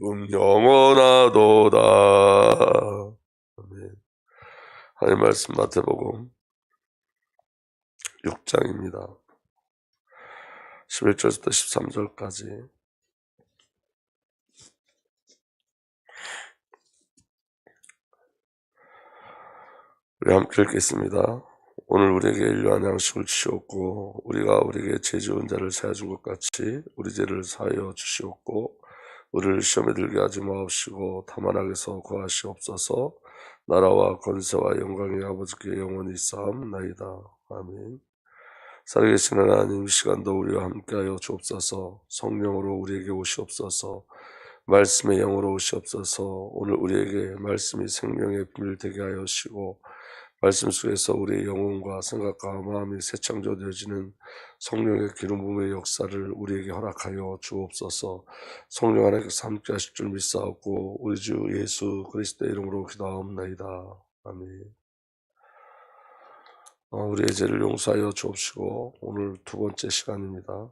영원하도다. 아멘. 하나님 말씀 마태복음 6장입니다. 11절부터 13절까지. 우리 함께 읽겠습니다. 오늘 우리에게 일용할 양식을 주시옵고 우리가 우리에게 죄 지은 자를 사하여 준 것 같이 우리 죄를 사하여 주시옵고 우리를 시험에 들게 하지 마옵시고 다만 악에서 구하시옵소서. 나라와 권세와 영광이 아버지께 영원히 있사옵나이다. 아멘. 살아계신 하나님, 이 시간도 우리와 함께하여 주옵소서. 성령으로 우리에게 오시옵소서. 말씀의 영으로 오시옵소서. 오늘 우리에게 말씀이 생명의 비밀 되게 하여 주시고 말씀 속에서 우리의 영혼과 생각과 마음이 새창조되어지는 성령의 기름 부음의 역사를 우리에게 허락하여 주옵소서. 성령 하나님께서 함께 하실 줄 믿사옵고 우리 주 예수 그리스도의 이름으로 기도하옵나이다. 아멘. 우리의 죄를 용서하여 주옵시고 오늘 두 번째 시간입니다.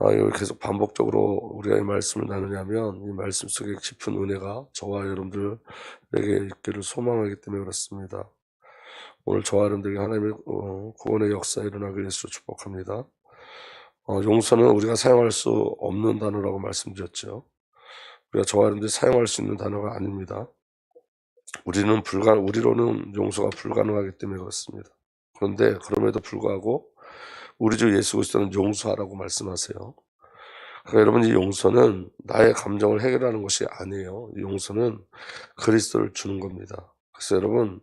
여기 계속 반복적으로 우리가 이 말씀을 나누냐면 이 말씀 속에 깊은 은혜가 저와 여러분들에게 있기를 소망하기 때문에 그렇습니다. 오늘 저와 여러분들에게 하나님의 구원의 역사에 일어나기를 예수로 축복합니다. 용서는 우리가 사용할 수 없는 단어라고 말씀드렸죠. 우리가 저와 여러분들이 사용할 수 있는 단어가 아닙니다. 우리로는 용서가 불가능하기 때문에 그렇습니다. 그런데 그럼에도 불구하고 우리 주 예수 그리스도는 용서하라고 말씀하세요. 그러니까 여러분, 이 용서는 나의 감정을 해결하는 것이 아니에요. 이 용서는 그리스도를 주는 겁니다. 그래서 여러분,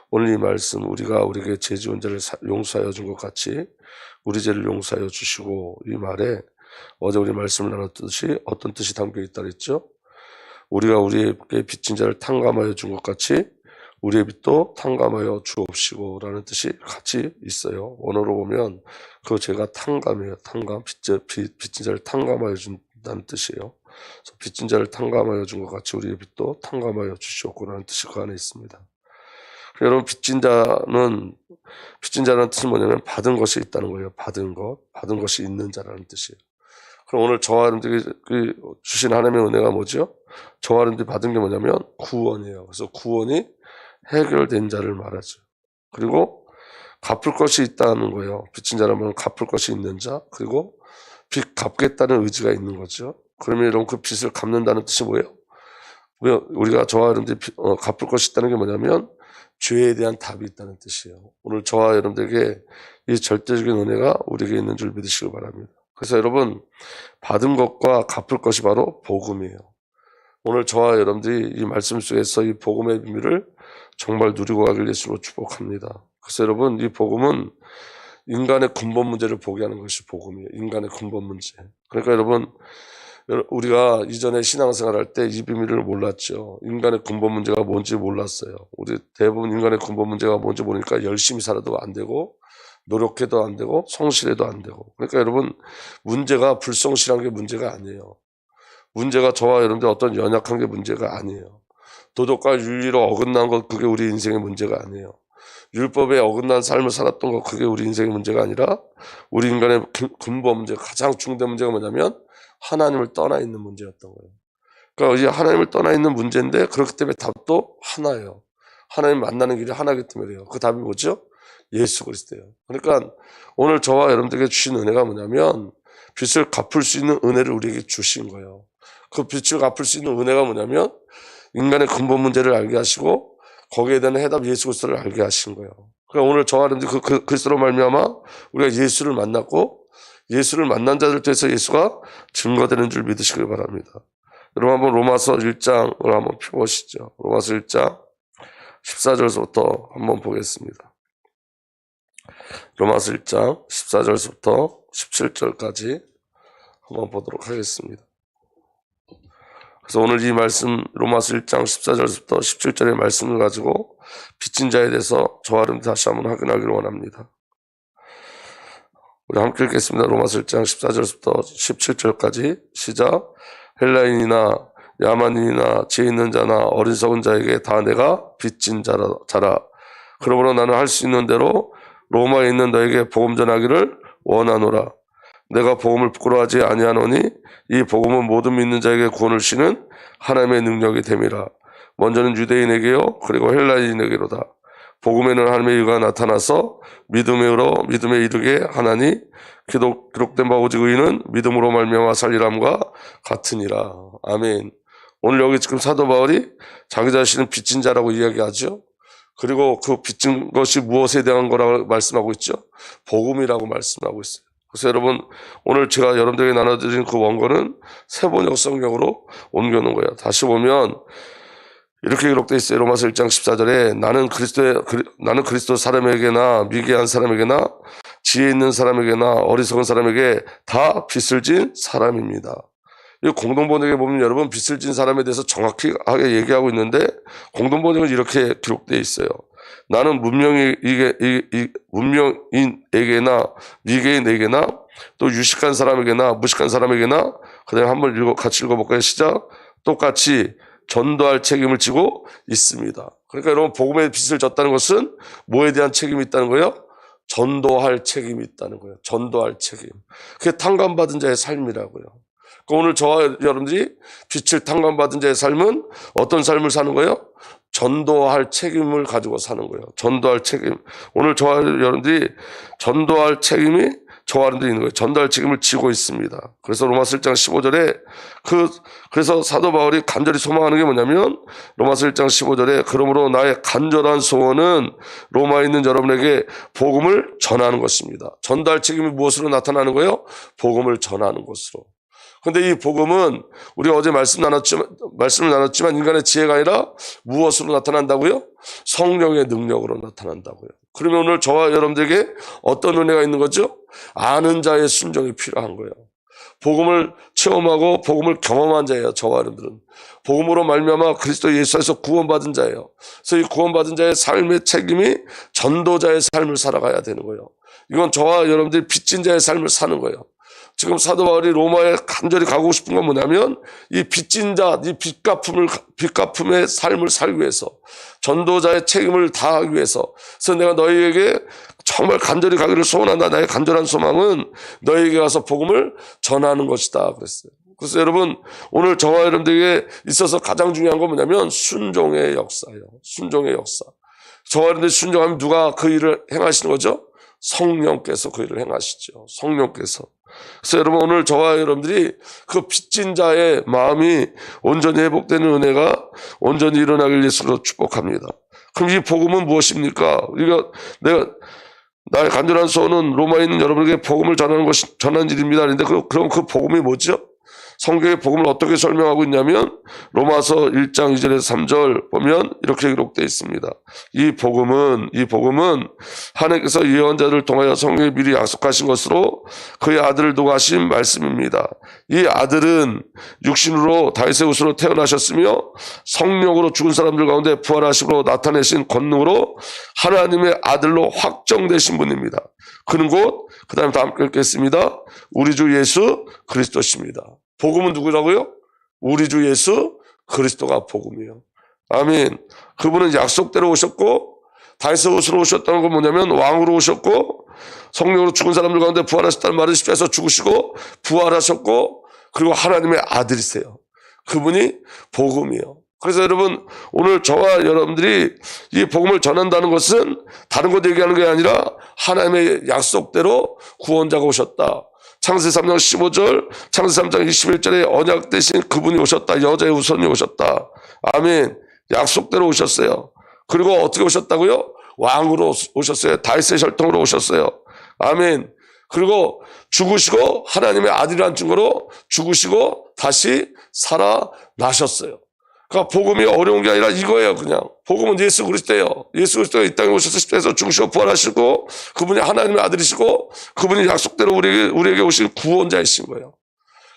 오늘 이 말씀, 우리가 우리에게 죄 지은 자를 용서하여 준 것 같이 우리 죄를 용서하여 주시고, 이 말에 어제 우리 말씀을 나눴듯이 어떤 뜻이 담겨 있다 그랬죠? 우리가 우리에게 빚진 자를 탕감하여 준 것 같이 우리의 빚도 탕감하여 주옵시고 라는 뜻이 같이 있어요. 원어로 보면 그 죄가 탕감이에요. 탕감, 빚진 자를 탕감하여 준다는 뜻이에요. 그래서 빚진 자를 탕감하여 준 것 같이 우리의 빚도 탕감하여 주시옵고 라는 뜻이 그 안에 있습니다. 여러분, 빚진 자라는 뜻은 뭐냐면 받은 것이 있다는 거예요. 받은 것이 있는 자라는 뜻이에요. 그럼 오늘 저와 여러분들이 주신 하나님의 은혜가 뭐죠? 저와 여러분들이 받은 게 뭐냐면 구원이에요. 그래서 구원이 해결된 자를 말하죠. 그리고 갚을 것이 있다는 거예요. 빚진 자라면 갚을 것이 있는 자, 그리고 빚 갚겠다는 의지가 있는 거죠. 그러면 여러분, 그 빚을 갚는다는 뜻이 뭐예요? 우리가 저와 여러분들이 갚을 것이 있다는 게 뭐냐면 죄에 대한 답이 있다는 뜻이에요. 오늘 저와 여러분들에게 이 절대적인 은혜가 우리에게 있는 줄 믿으시기 바랍니다. 그래서 여러분, 받은 것과 갚을 것이 바로 복음이에요. 오늘 저와 여러분들이 이 말씀 속에서 이 복음의 비밀을 정말 누리고 가길 예수로 축복합니다. 그래서 여러분, 이 복음은 인간의 근본 문제를 보게 하는 것이 복음이에요. 인간의 근본 문제. 그러니까 여러분, 우리가 이전에 신앙생활 할 때 이 비밀을 몰랐죠. 인간의 근본 문제가 뭔지 몰랐어요. 우리 대부분 인간의 근본 문제가 뭔지 모르니까 열심히 살아도 안 되고 노력해도 안 되고 성실해도 안 되고. 그러니까 여러분, 문제가 불성실한 게 문제가 아니에요. 문제가 저와 여러분들 어떤 연약한 게 문제가 아니에요. 도덕과 윤리로 어긋난 것, 그게 우리 인생의 문제가 아니에요. 율법에 어긋난 삶을 살았던 것, 그게 우리 인생의 문제가 아니라 우리 인간의 근본 문제, 가장 중대한 문제가 뭐냐면 하나님을 떠나 있는 문제였던 거예요. 그러니까 이제 하나님을 떠나 있는 문제인데 그렇기 때문에 답도 하나예요. 하나님 만나는 길이 하나이기 때문에 그래요. 그 답이 뭐죠? 예수 그리스도예요. 그러니까 오늘 저와 여러분들에게 주신 은혜가 뭐냐면 빚을 갚을 수 있는 은혜를 우리에게 주신 거예요. 그 빚을 갚을 수 있는 은혜가 뭐냐면 인간의 근본 문제를 알게 하시고 거기에 대한 해답 예수 그리스도를 알게 하신 거예요. 그러니까 오늘 저와 여러분들 그 그리스도로 말미암아 우리가 예수를 만났고 예수를 만난 자들 통해서 예수가 증거되는 줄 믿으시길 바랍니다. 여러분, 한번 로마서 1장을 한번 펴보시죠. 로마서 1장 14절부터 한번 보겠습니다. 로마서 1장 14절부터 17절까지 한번 보도록 하겠습니다. 그래서 오늘 이 말씀 로마서 1장 14절부터 17절의 말씀을 가지고 빚진 자에 대해서 저와 여러분 다시 한번 확인하기를 원합니다. 우리 함께 읽겠습니다. 로마서 1장 14절부터 17절까지 시작. 헬라인이나 야만인이나 죄 있는 자나 어리석은 자에게 다 내가 빚진 자라. 그러므로 나는 할 수 있는 대로 로마에 있는 너에게 복음 전하기를 원하노라. 내가 복음을 부끄러워하지 아니하노니 이 복음은 모든 믿는 자에게 구원을 주시는 하나님의 능력이 됨이라. 먼저는 유대인에게요 그리고 헬라인에게로다. 복음에는 하나님의 의가 나타나서 믿음에 이르게 하나니 기록된 바 오직 의인은 믿음으로 말미암아 살리람과 같으니라. 아멘. 오늘 여기 지금 사도 바울이 자기 자신은 빚진 자라고 이야기하죠. 그리고 그 빚진 것이 무엇에 대한 거라고 말씀하고 있죠? 복음이라고 말씀하고 있어요. 그래서 여러분 오늘 제가 여러분들에게 나눠드린 그 원고는 세번역 성경으로 옮겨놓은 거예요. 다시 보면 이렇게 기록되어 있어요. 로마서 1장 14절에 나는 그리스도 사람에게나 미개한 사람에게나 지혜 있는 사람에게나 어리석은 사람에게 다 빚을 진 사람입니다. 이 공동번역에 보면 여러분 빚을 진 사람에 대해서 정확하게 얘기하고 있는데 공동번역은 이렇게 기록되어 있어요. 나는 문명인에게나 미개인에게나 또 유식한 사람에게나 무식한 사람에게나 그다음에 한번 같이 읽어볼까요? 시작. 똑같이 전도할 책임을 지고 있습니다. 그러니까 여러분 복음의 빚을 졌다는 것은 뭐에 대한 책임이 있다는 거예요? 전도할 책임이 있다는 거예요. 전도할 책임. 그게 탕감받은 자의 삶이라고요. 그러니까 오늘 저와 여러분들이 빚을 탕감받은 자의 삶은 어떤 삶을 사는 거예요? 전도할 책임을 가지고 사는 거예요. 전도할 책임. 오늘 저와 여러분들이 전도할 책임이 저와 여러분들이 있는 거예요. 전도할 책임을 지고 있습니다. 그래서 로마서 1장 15절에 그래서 사도 바울이 간절히 소망하는 게 뭐냐면 로마서 1장 15절에 그러므로 나의 간절한 소원은 로마에 있는 여러분에게 복음을 전하는 것입니다. 전도할 책임이 무엇으로 나타나는 거예요? 복음을 전하는 것으로. 그런데 이 복음은 우리 어제 말씀을 나눴지만 인간의 지혜가 아니라 무엇으로 나타난다고요? 성령의 능력으로 나타난다고요. 그러면 오늘 저와 여러분들에게 어떤 은혜가 있는 거죠? 아는 자의 순종이 필요한 거예요. 복음을 체험하고 복음을 경험한 자예요. 저와 여러분들은 복음으로 말미암아 그리스도 예수에서 구원받은 자예요. 그래서 이 구원받은 자의 삶의 책임이 전도자의 삶을 살아가야 되는 거예요. 이건 저와 여러분들이 빚진 자의 삶을 사는 거예요. 지금 사도 바울이 로마에 간절히 가고 싶은 건 뭐냐면 이 빚진 자, 이 빚갚음의 삶을 살기 위해서 전도자의 책임을 다하기 위해서 그래서 내가 너희에게 정말 간절히 가기를 소원한다. 나의 간절한 소망은 너희에게 가서 복음을 전하는 것이다 그랬어요. 그래서 여러분 오늘 저와 여러분들에게 있어서 가장 중요한 건 뭐냐면 순종의 역사예요. 순종의 역사. 저와 여러분들이 순종하면 누가 그 일을 행하시는 거죠? 성령께서 그 일을 행하시죠. 성령께서. 그래서 여러분 오늘 저와 여러분들이 그 빚진 자의 마음이 온전히 회복되는 은혜가 온전히 일어나길 예수로 축복합니다. 그럼 이 복음은 무엇입니까? 나의 간절한 소원은 로마에 있는 여러분에게 복음을 전하는 일입니다. 그런데 그럼 그 복음이 뭐죠? 성경의 복음을 어떻게 설명하고 있냐면 로마서 1장 2절에서 3절 보면 이렇게 기록되어 있습니다. 이 복음은 하나님께서 예언자들을 통하여 성경에 미리 약속하신 것으로 그의 아들을 두고 하신 말씀입니다. 이 아들은 육신으로 다윗의 후손으로 태어나셨으며 성령으로 죽은 사람들 가운데 부활하심으로 나타내신 권능으로 하나님의 아들로 확정되신 분입니다. 그는 곧 그 다음에 다 함께 읽겠습니다. 우리 주 예수 그리스도십니다. 복음은 누구라고요? 우리 주 예수 그리스도가 복음이에요. 아멘. 그분은 약속대로 오셨고 다윗의 후손으로 오셨다는 건 뭐냐면 왕으로 오셨고 성령으로 죽은 사람들 가운데 부활하셨다는 말을 십자에서 죽으시고 부활하셨고 그리고 하나님의 아들이세요. 그분이 복음이에요. 그래서 여러분 오늘 저와 여러분들이 이 복음을 전한다는 것은 다른 것 얘기하는 게 아니라 하나님의 약속대로 구원자가 오셨다. 창세기 3장 15절, 창세기 3장 21절에 언약 대신 그분이 오셨다. 여자의 후손이 오셨다. 아멘. 약속대로 오셨어요. 그리고 어떻게 오셨다고요? 왕으로 오셨어요. 다윗의 혈통으로 오셨어요. 아멘. 그리고 죽으시고 하나님의 아들이라는 증거로 죽으시고 다시 살아나셨어요. 그러니까 복음이 어려운 게 아니라 이거예요. 그냥 복음은 예수 그리스도예요. 예수 그리스도가 이 땅에 오셔서 십자가에서 죽으시고 부활하시고 그분이 하나님의 아들이시고 그분이 약속대로 우리에게 오신 구원자이신 거예요.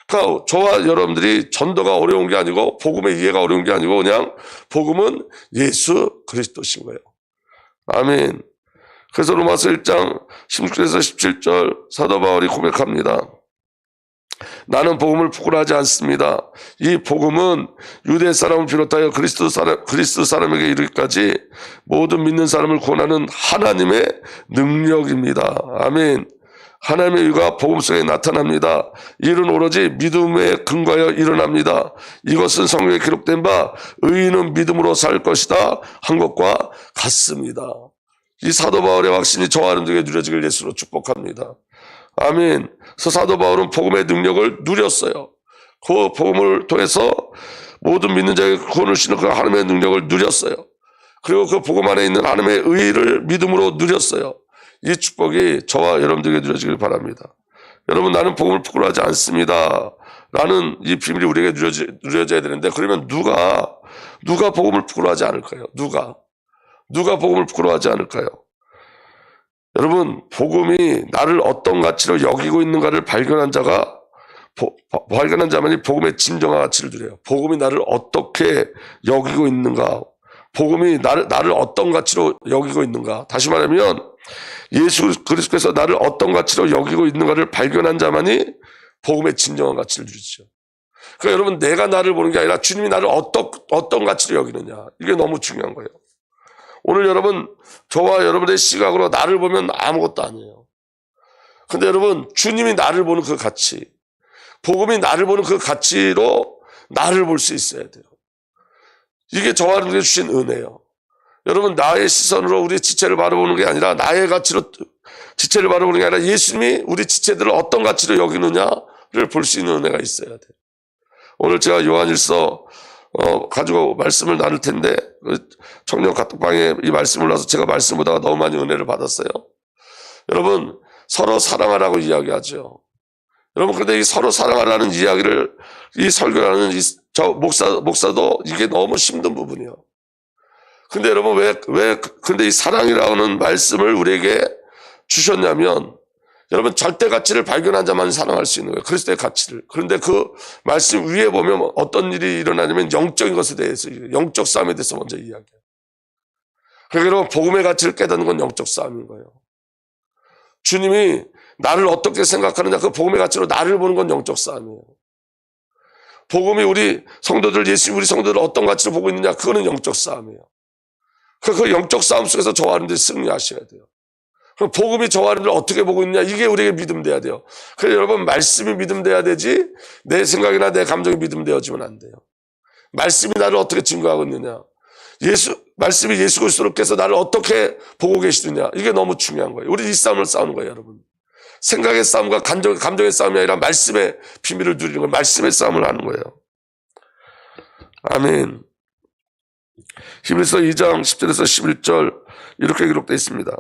그러니까 저와 여러분들이 전도가 어려운 게 아니고 복음의 이해가 어려운 게 아니고 그냥 복음은 예수 그리스도신 거예요. 아멘. 그래서 로마서 1장 16절에서 17절 사도 바울이 고백합니다. 나는 복음을 부끄러워하지 않습니다. 이 복음은 유대 사람을 비롯하여 그리스도 사람에게 이르기까지 모든 믿는 사람을 구원하는 하나님의 능력입니다. 아멘. 하나님의 의가 복음 속에 나타납니다. 일은 오로지 믿음에 근거하여 일어납니다. 이것은 성경에 기록된 바 의인은 믿음으로 살 것이다 한 것과 같습니다. 이 사도 바울의 확신이 저와 여러분들에게 누려지길 예수로 축복합니다. 아멘. 그래서 사도 바울은 복음의 능력을 누렸어요. 그 복음을 통해서 모든 믿는 자에게 구원을 주시는 그 하나님의 능력을 누렸어요. 그리고 그 복음 안에 있는 하나님의 의를 믿음으로 누렸어요. 이 축복이 저와 여러분들에게 누려지길 바랍니다. 여러분, 나는 복음을 부끄러워하지 않습니다 라는 이 비밀이 우리에게 누려져야 되는데, 그러면 누가 복음을 부끄러워하지 않을까요? 누가 복음을 부끄러워하지 않을까요? 여러분, 복음이 나를 어떤 가치로 여기고 있는가를 발견한 자만이 복음의 진정한 가치를 누려요. 복음이 나를 어떻게 여기고 있는가, 복음이 나를 어떤 가치로 여기고 있는가. 다시 말하면 예수 그리스도께서 나를 어떤 가치로 여기고 있는가를 발견한 자만이 복음의 진정한 가치를 누리죠. 그러니까 여러분, 내가 나를 보는 게 아니라 주님이 나를 어떤 가치로 여기느냐, 이게 너무 중요한 거예요. 오늘 여러분, 저와 여러분의 시각으로 나를 보면 아무것도 아니에요. 근데 여러분, 주님이 나를 보는 그 가치, 복음이 나를 보는 그 가치로 나를 볼 수 있어야 돼요. 이게 저와 여러분에게 주신 은혜예요. 여러분, 나의 시선으로 우리 지체를 바라보는 게 아니라, 나의 가치로 지체를 바라보는 게 아니라 예수님이 우리 지체들을 어떤 가치로 여기느냐를 볼 수 있는 은혜가 있어야 돼요. 오늘 제가 요한일서 가지고 말씀을 나눌 텐데, 청년 카톡방에 이 말씀을 나서 제가 말씀 보다가 너무 많이 은혜를 받았어요. 여러분, 서로 사랑하라고 이야기하죠. 여러분, 근데 이 서로 사랑하라는 이야기를, 이 설교하는 저 목사도 이게 너무 힘든 부분이에요. 근데 여러분, 근데 이 사랑이라는 말씀을 우리에게 주셨냐면, 여러분, 절대 가치를 발견한 자만 사랑할 수 있는 거예요. 그리스도의 가치를. 그런데 그 말씀 위에 보면 어떤 일이 일어나냐면, 영적인 것에 대해서, 영적 싸움에 대해서 먼저 이야기해요. 그러니까 여러분, 복음의 가치를 깨닫는 건 영적 싸움인 거예요. 주님이 나를 어떻게 생각하느냐, 그 복음의 가치로 나를 보는 건 영적 싸움이에요. 복음이 우리 성도들을 어떤 가치로 보고 있느냐, 그거는 영적 싸움이에요. 그 영적 싸움 속에서 저와 여러분들이 승리하셔야 돼요. 그럼 복음이 저와 여러분들을 어떻게 보고 있느냐, 이게 우리에게 믿음돼야 돼요. 그래서 여러분, 말씀이 믿음돼야 되지, 내 생각이나 내 감정이 믿음되어지면 안 돼요. 말씀이 나를 어떻게 증거하고 있느냐, 말씀이 예수 그리스도께서 나를 어떻게 보고 계시느냐, 이게 너무 중요한 거예요. 우리 이 싸움을 싸우는 거예요, 여러분. 생각의 싸움과 감정의 싸움이 아니라 말씀의 비밀을 누리는 거예요. 말씀의 싸움을 하는 거예요. 아멘. 히브리서 2장 10절에서 11절 이렇게 기록되어 있습니다.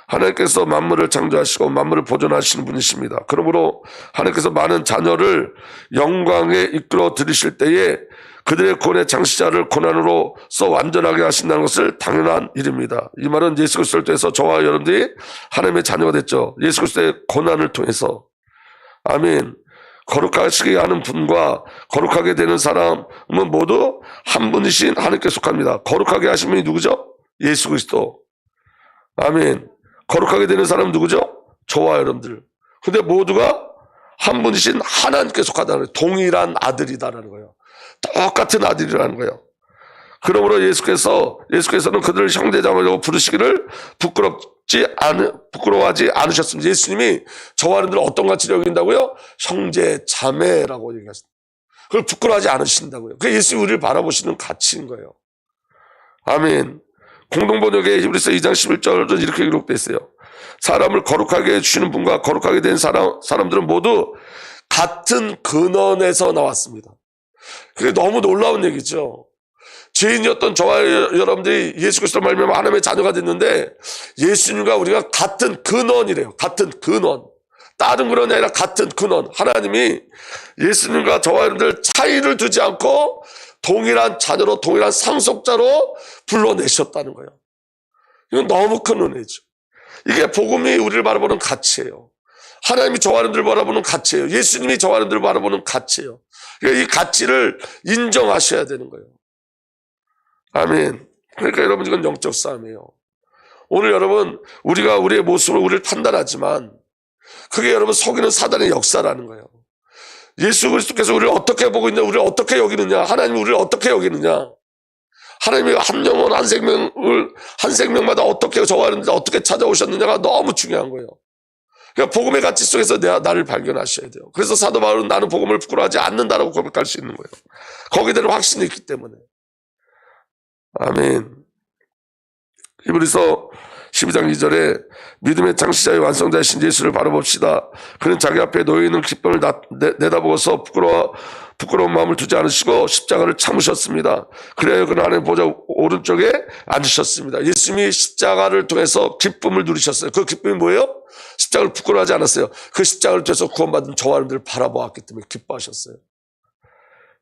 하나님께서 만물을 창조하시고 만물을 보존하시는 분이십니다. 그러므로 하나님께서 많은 자녀를 영광에 이끌어 들이실 때에 그들의 고난의 창시자를 고난으로써 완전하게 하신다는 것을 당연한 일입니다. 이 말은 예수 그리스도를 통해서 저와 여러분들이 하나님의 자녀가 됐죠. 예수 그리스도의 고난을 통해서. 아멘. 거룩하시게 하는 분과 거룩하게 되는 사람은 모두 한 분이신 하나님께 속합니다. 거룩하게 하신 분이 누구죠? 예수 그리스도. 아멘. 거룩하게 되는 사람은 누구죠? 저와 여러분들. 근데 모두가 한 분이신 하나님께 속하다는 거예요. 동일한 아들이다라는 거예요. 똑같은 아들이라는 거예요. 그러므로 예수께서는 그들을 형제자매라고 부르시기를 부끄러워하지 않으셨습니다. 예수님이 저와 여러분들 어떤 가치를 여긴다고요? 형제 자매라고 얘기하셨습니다. 그걸 부끄러워하지 않으신다고요. 그게 예수님이 우리를 바라보시는 가치인 거예요. 아멘. 공동번역의 히브리서 2장 11절은 이렇게 기록되어 있어요. 사람을 거룩하게 해주시는 분과 거룩하게 된 사람들은 모두 같은 근원에서 나왔습니다. 그게 너무 놀라운 얘기죠. 죄인이었던 저와 여러분들이 예수 그리스도로 말미암아 하나님의 자녀가 됐는데, 예수님과 우리가 같은 근원이래요. 같은 근원. 다른 근원이 아니라 같은 근원. 하나님이 예수님과 저와 여러분들 차이를 두지 않고 동일한 자녀로, 동일한 상속자로 불러내셨다는 거예요. 이건 너무 큰 은혜죠. 이게 복음이 우리를 바라보는 가치예요. 하나님이 저와 여러분들을 바라보는 가치예요. 예수님이 저와 여러분들을 바라보는 가치예요. 그러니까 이 가치를 인정하셔야 되는 거예요. 아멘. 그러니까 여러분, 이건 영적 싸움이에요. 오늘 여러분, 우리가 우리의 모습으로 우리를 판단하지만 그게 여러분 속이는 사단의 역사라는 거예요. 예수 그리스도께서 우리를 어떻게 보고 있냐, 우리를 어떻게 여기느냐, 하나님이 우리를 어떻게 여기느냐, 하나님이 한 영혼 한 생명마다 어떻게 저와 여러분들 어떻게 찾아오셨느냐가 너무 중요한 거예요. 그러니까 복음의 가치 속에서 나를 발견하셔야 돼요. 그래서 사도 바울은 나는 복음을 부끄러워하지 않는다라고 고백할 수 있는 거예요. 거기에 대한 확신이 있기 때문에. 아멘. 히브리서 12장 2절에 믿음의 창시자의 완성자이신 예수를 바라봅시다. 그는 자기 앞에 놓여있는 기쁨을 내다보고서 부끄러운 마음을 두지 않으시고 십자가를 참으셨습니다. 그래야 그는 하나님 보좌 오른쪽에 앉으셨습니다. 예수님이 십자가를 통해서 기쁨을 누리셨어요. 그 기쁨이 뭐예요? 십자가를 부끄러워하지 않았어요. 그 십자가를 통해서 구원받은 저와 여러분들을 바라보았기 때문에 기뻐하셨어요.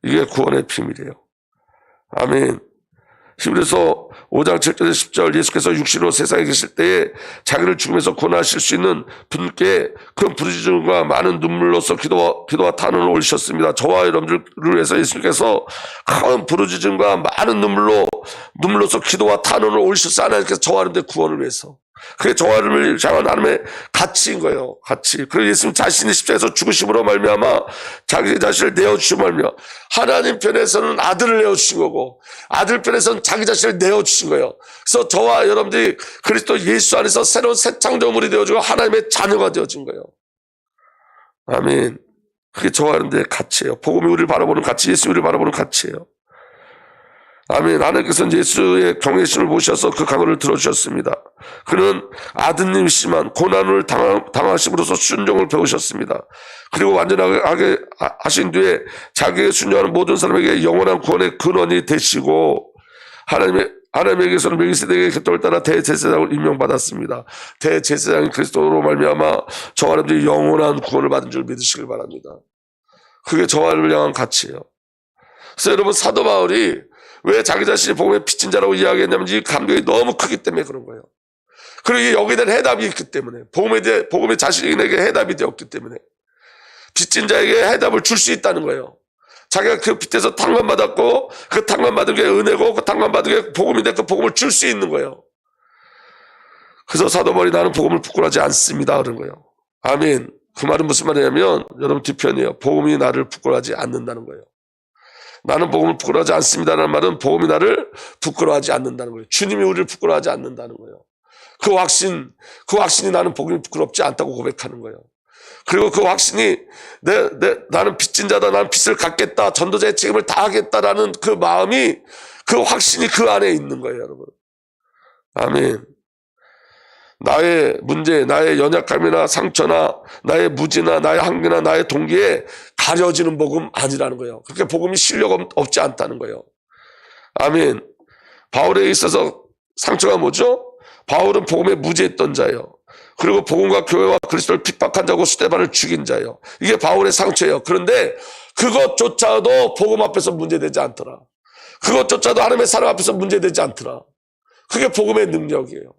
이게 구원의 비밀이에요. 아멘. 히브리서 5장 7절에 10절 예수께서 육신으로 세상에 계실 때에 자기를 죽음에서 구원하실 수 있는 분께 큰 부르짖음과 많은 눈물로서 기도와 탄원을 올리셨습니다. 저와 여러분들을 위해서 예수님께서 큰 부르짖음과 많은 눈물로서 기도와 탄원을 올리셨어요. 하나님께서 저와 여러분들의 구원을 위해서. 그게 저와 여러분을 향한 하나님의 가치인 거예요. 가치. 그리고 예수님 자신이 십자가에서 죽으심으로 말미암아 자기 자신을 내어주심으로 말미암아 하나님 편에서는 아들을 내어주신 거고 아들 편에서는 자기 자신을 내어주신 거예요. 그래서 저와 여러분들이 그리스도 예수 안에서 새로운 새 창조물이 되어지고 하나님의 자녀가 되어진 거예요. 아멘. 그게 저와 여러분들의 가치예요. 복음이 우리를 바라보는 가치, 예수 우리를 바라보는 가치예요. 아멘. 하나님께서는 예수의 경외심을 보셔서 그 강구를 들어주셨습니다. 그는 아드님이시지만 고난을 당하심으로써 순종을 배우셨습니다. 그리고 완전하게 하신 뒤에 자기의 순종하는 모든 사람에게 영원한 구원의 근원이 되시고 하나님에게서는 멜기세덱의 계통을 따라 대제사장을 임명받았습니다. 대제사장인 그리스도로 말미암아 저와 여러분들이 영원한 구원을 받은 줄 믿으시길 바랍니다. 그게 저와 여러분을 향한 가치예요. 그래서 여러분 사도 바울이 왜 자기 자신이 복음의 빚진 자라고 이야기했냐면 이 감격이 너무 크기 때문에 그런 거예요. 그리고 여기에 대한 해답이 있기 때문에 복음의 자신에게 해답이 되었기 때문에 빚진 자에게 해답을 줄 수 있다는 거예요. 자기가 그 빚에서 탕감받았고 그 탕감받은 게 은혜고 그 탕감받은 게 복음인데 그 복음을 줄 수 있는 거예요. 그래서 사도 바울이 나는 복음을 부끄러워하지 않습니다 그런 거예요. 아멘. 그 말은 무슨 말이냐면 여러분 뒤편이에요. 복음이 나를 부끄러워하지 않는다는 거예요. 나는 복음을 부끄러워하지 않습니다라는 말은 복음이 나를 부끄러워하지 않는다는 거예요. 주님이 우리를 부끄러워하지 않는다는 거예요. 그 확신이 나는 복음이 부끄럽지 않다고 고백하는 거예요. 그리고 그 확신이 나는 빚진 자다, 나는 빚을 갚겠다, 전도자의 책임을 다하겠다라는 그 마음이, 그 확신이 그 안에 있는 거예요, 여러분. 아멘. 나의 문제, 나의 연약함이나 상처나 나의 무지나 나의 한계나 나의 동기에 가려지는 복음 아니라는 거예요. 그렇게 복음이 실력 없지 않다는 거예요. 아멘. 바울에 있어서 상처가 뭐죠? 바울은 복음에 무지했던 자예요. 그리고 복음과 교회와 그리스도를 핍박한 자고 스데반을 죽인 자예요. 이게 바울의 상처예요. 그런데 그것조차도 복음 앞에서 문제되지 않더라. 그것조차도 하나님의 사랑 앞에서 문제되지 않더라. 그게 복음의 능력이에요.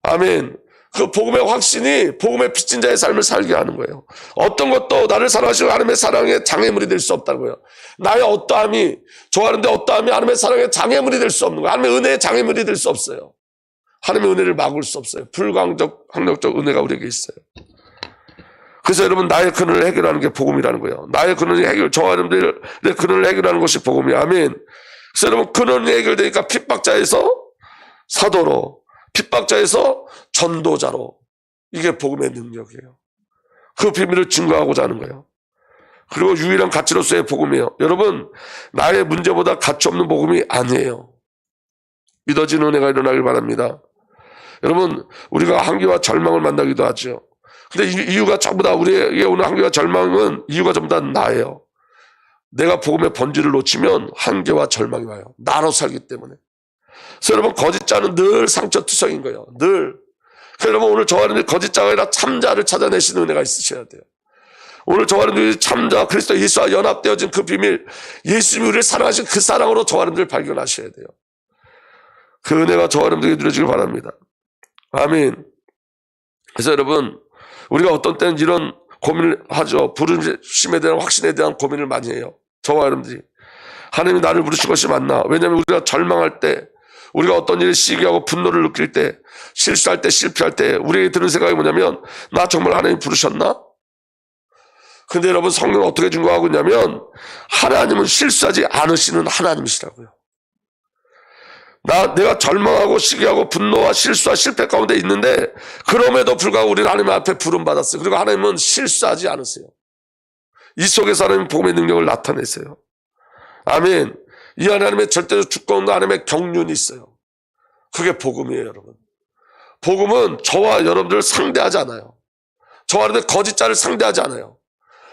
아멘. 그 복음의 확신이 복음의 빚진 자의 삶을 살게 하는 거예요. 어떤 것도 나를 사랑하시는 하나님의 사랑의 장애물이 될 수 없다는 거예요. 나의 어떠함이, 좋아하는데 어떠함이 하나님의 사랑의 장애물이 될 수 없는 거예요. 하나님의 은혜의 장애물이 될 수 없어요. 하나님의 은혜를 막을 수 없어요. 불강적, 학력적 은혜가 우리에게 있어요. 그래서 여러분 나의 근원을 해결하는 게 복음이라는 거예요. 나의 근원이 저와 여러분들의 근원을 해결하는 것이 복음이에요. 아멘. 그래서 여러분 근원이 해결되니까 핍박자에서 사도로, 핍박자에서 전도자로, 이게 복음의 능력이에요. 그 비밀을 증거하고자 하는 거예요. 그리고 유일한 가치로서의 복음이에요. 여러분 나의 문제보다 가치 없는 복음이 아니에요. 믿어지는 은혜가 일어나길 바랍니다. 여러분 우리가 한계와 절망을 만나기도 하죠. 근데 이유가 전부 다 우리에게 오는 한계와 절망은 이유가 전부 다 나예요. 내가 복음의 본질을 놓치면 한계와 절망이 와요. 나로 살기 때문에. 그래서 여러분 거짓자는 늘 상처투성인 거예요. 늘. 그래서 여러분 오늘 저와 여러분이 거짓자가 아니라 참자를 찾아내시는 은혜가 있으셔야 돼요. 오늘 저와 여러분들이 참자 그리스도 예수와 연합되어진 그 비밀, 예수님이 우리를 사랑하신 그 사랑으로 저와 여러분들 발견하셔야 돼요. 그 은혜가 저와 여러분들에게 누려지길 바랍니다. 아멘. 그래서 여러분 우리가 어떤 때는 이런 고민을 하죠. 부르심에 대한 확신에 대한 고민을 많이 해요. 저와 여러분들이 하나님이 나를 부르신 것이 맞나? 왜냐하면 우리가 절망할 때, 우리가 어떤 일에 시기하고 분노를 느낄 때, 실수할 때, 실패할 때 우리에게 드는 생각이 뭐냐면 나 정말 하나님 부르셨나? 근데 여러분 성경은 어떻게 증거하고 있냐면 하나님은 실수하지 않으시는 하나님이시라고요. 내가 절망하고 시기하고 분노와 실수와 실패 가운데 있는데 그럼에도 불구하고 우리는 하나님 앞에 부름받았어요. 그리고 하나님은 실수하지 않으세요. 이 속에서 하나님 복음의 능력을 나타내세요. 아멘. 이 하나님의 절대적 주권과 하나님의 경륜이 있어요. 그게 복음이에요, 여러분. 복음은 저와 여러분들을 상대하지 않아요. 저와 여러분들 거짓자를 상대하지 않아요.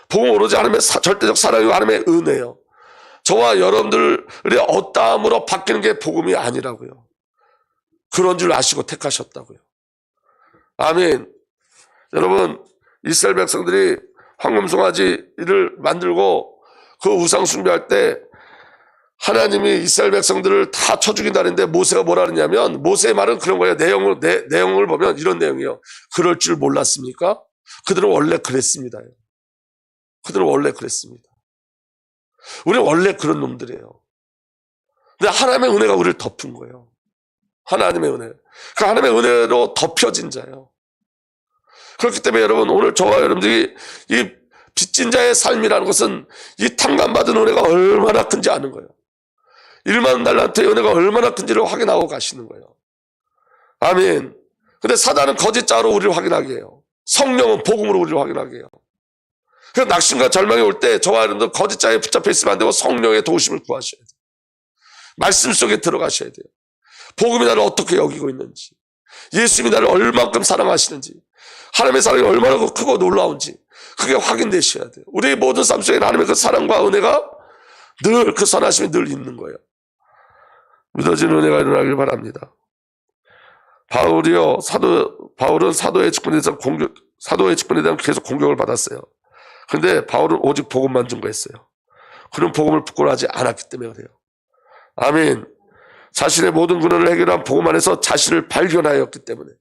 복음은 오로지 하나님의 절대적 사랑이고 하나님의 은혜예요. 저와 여러분들의 어떠함으로 바뀌는 게 복음이 아니라고요. 그런 줄 아시고 택하셨다고요. 아멘. 여러분, 이스라엘 백성들이 황금송아지를 만들고 그 우상 숭배할 때 하나님이 이스라엘 백성들을 다 쳐 죽인다는데 모세가 뭐라 그러냐면, 모세의 말은 그런 거예요. 내용을 보면 이런 내용이에요. 그럴 줄 몰랐습니까? 그들은 원래 그랬습니다. 그들은 원래 그랬습니다. 우리는 원래 그런 놈들이에요. 근데 하나님의 은혜가 우리를 덮은 거예요. 하나님의 은혜. 그 하나님의 은혜로 덮여진 자예요. 그렇기 때문에 여러분, 오늘 저와 여러분들이 이 빚진 자의 삶이라는 것은 이 탕감받은 은혜가 얼마나 큰지 아는 거예요. 1만 달란트의 은혜가 얼마나 큰지를 확인하고 가시는 거예요. 아멘. 근데 사단은 거짓자로 우리를 확인하게 해요. 성령은 복음으로 우리를 확인하게 해요. 그래서 낙심과 절망이 올 때 저와 여러분들 거짓자에 붙잡혀 있으면 안 되고 성령의 도우심을 구하셔야 돼요. 말씀 속에 들어가셔야 돼요. 복음이 나를 어떻게 여기고 있는지, 예수님이 나를 얼만큼 사랑하시는지, 하나님의 사랑이 얼마나 크고 놀라운지 그게 확인되셔야 돼요. 우리의 모든 삶 속에 하나님의 그 사랑과 은혜가 늘, 그 선하심이 늘 있는 거예요. 믿어지는 은혜가 일어나길 바랍니다. 바울은 사도의 직분에 대한 계속 공격을 받았어요. 근데 바울은 오직 복음만 증거했어요. 그런 복음을 부끄러워하지 않았기 때문에 그래요. 아멘. 자신의 모든 근원을 해결한 복음 안에서 자신을 발견하였기 때문에.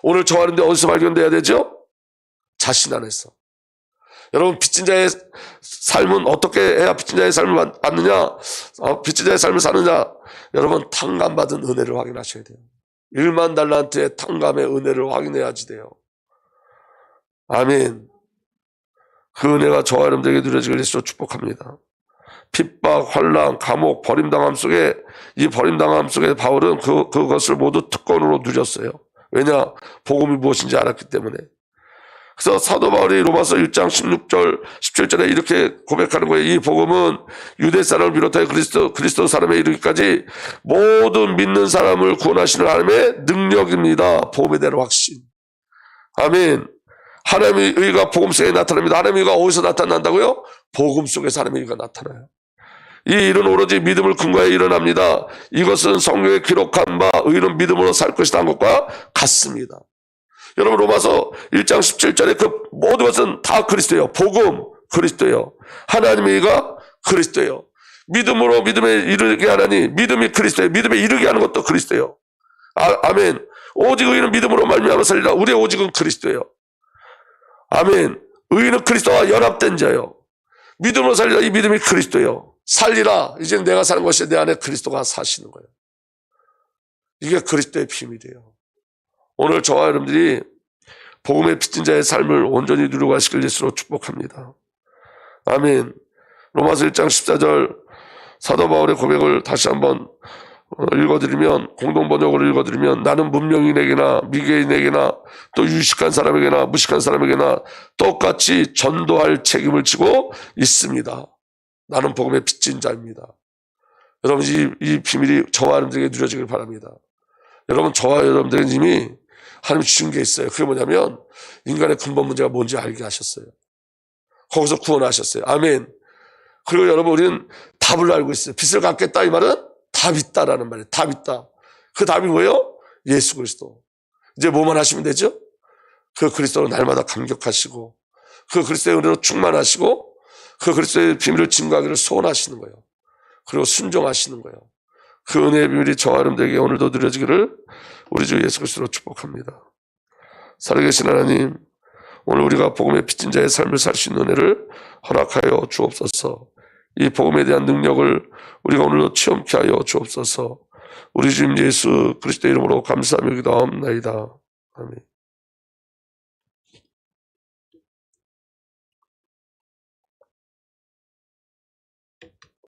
오늘 저 하는데 어디서 발견돼야 되죠? 자신 안에서. 여러분, 빚진 자의 삶은 어떻게 해야 빚진 자의 삶을 받느냐? 빚진 자의 삶을 사느냐? 여러분, 탕감받은 은혜를 확인하셔야 돼요. 1만 달란트의 탕감의 은혜를 확인해야지 돼요. 아멘. 그 은혜가 저와 여러분들에게 누려지길 예수로 축복합니다. 핍박, 환난, 감옥, 버림당함 속에, 이 버림당함 속에 바울은 그것을 모두 특권으로 누렸어요. 왜냐? 복음이 무엇인지 알았기 때문에. 그래서 사도 바울이 로마서 1장 16절, 17절에 이렇게 고백하는 거예요. 이 복음은 유대 사람을 비롯하여 그리스도 사람에 이르기까지 모든 믿는 사람을 구원하시는 하나님의 능력입니다. 복음에 대한 확신. 아멘. 하나님의 의가 복음 속에 나타납니다. 하나님의 의가 어디서 나타난다고요? 복음 속에서 하나님의 의가 나타나요. 이 일은 오로지 믿음을 근거해 일어납니다. 이것은 성경에 기록한 바 의는 믿음으로 살 것이다 한 것과 같습니다. 여러분, 로마서 1장 17절에 그 모든 것은 다 그리스도예요. 복음 그리스도예요. 하나님의 의가 그리스도예요. 믿음으로 믿음에 이르게 하나니, 믿음이 그리스도예요. 믿음에 이르게 하는 것도 그리스도예요. 아멘. 오직 의는 믿음으로 말미암아 살리라. 우리의 오직은 그리스도예요. 아멘. 의는 그리스도와 연합된 자예요. 믿음으로 살리라. 이 믿음이 그리스도예요. 살리라. 이제 내가 사는 것이 내 안에 그리스도가 사시는 거예요. 이게 그리스도의 비밀이에요. 오늘 저와 여러분들이 복음의 빚진 자의 삶을 온전히 누리고 가시길 예수로 축복합니다. 아멘. 로마서 1장 14절 사도 바울의 고백을 다시 한번 읽어드리면, 공동번역으로 읽어드리면, 나는 문명인에게나 미개인에게나 또 유식한 사람에게나 무식한 사람에게나 똑같이 전도할 책임을 지고 있습니다. 나는 복음의 빚진 자입니다. 여러분, 이 비밀이 저와 여러분들에게 누려지길 바랍니다. 여러분, 저와 여러분들에게 이미 하나님 주신 게 있어요. 그게 뭐냐면 인간의 근본 문제가 뭔지 알게 하셨어요. 거기서 구원하셨어요. 아멘. 그리고 여러분, 우리는 답을 알고 있어요. 빚을 갚겠다 이 말은 답 있다라는 말이에요. 답 있다. 그 답이 뭐예요? 예수 그리스도. 이제 뭐만 하시면 되죠? 그 그리스도로 날마다 감격하시고, 그 그리스도의 은혜로 충만하시고, 그 그리스도의 비밀을 증거하기를 소원하시는 거예요. 그리고 순종하시는 거예요. 그 은혜의 비밀이 저와 여러분들에게 오늘도 누려지기를 우리 주 예수 그리스도로 축복합니다. 살아계신 하나님, 오늘 우리가 복음의 빚진 자의 삶을 살 수 있는 은혜를 허락하여 주옵소서. 이 복음에 대한 능력을 우리가 오늘도 체험케 하여 주옵소서. 우리 주님 예수 그리스도의 이름으로 감사하며 기도하옵나이다. 아멘.